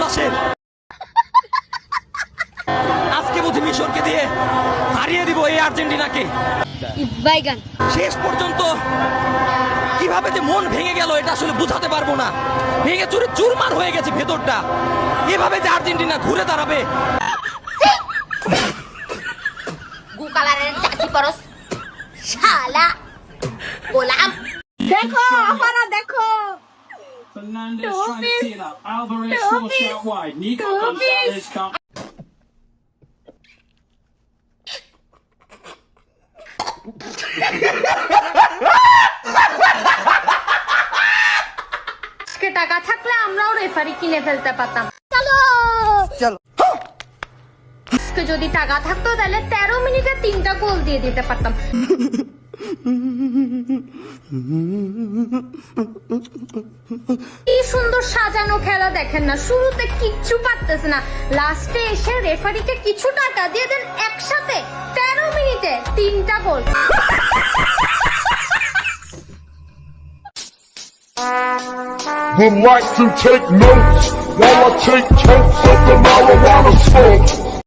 উল্লাসের। আজকে বুঝি মিশরকে দিয়ে হারিয়ে দিব এই আর্জেন্টিনাকে। শেষ পর্যন্ত কিভাবে যে মন ভেঙে গেল এটা আসলে বুঝাতে পারবো না। ভেঙে চুরে চুরমার হয়ে গেছে ভেতরটা। এভাবে যে আর্জেন্টিনা ঘুরে দাঁড়াবে। গুকালারের চাচি পরস শালা গোলাম। দেখো আপারা দেখো Fernandez trying to tee it up. Alvarez short shot wide. Nico Gonzalez can't. আজকে টাকা থাকলে আমরাও রেফারি কিনে ফেলতে পারতাম। চলো চলো। আজকে যদি টাকা থাকতো তাহলে 13 মিনিটে 3টা গোল দিয়ে দিতে পারতাম। কি সুন্দর সাজানো খেলা দেখেন না, শুরুতে কিচ্ছু পারতেছে না, লাস্টে এসে রেফারিকে কিছু টাকা দিয়ে দেন, একসাথে 13 মিনিটে 3টা গোল। Would like to take notes while I take totes of the marijuana smoke.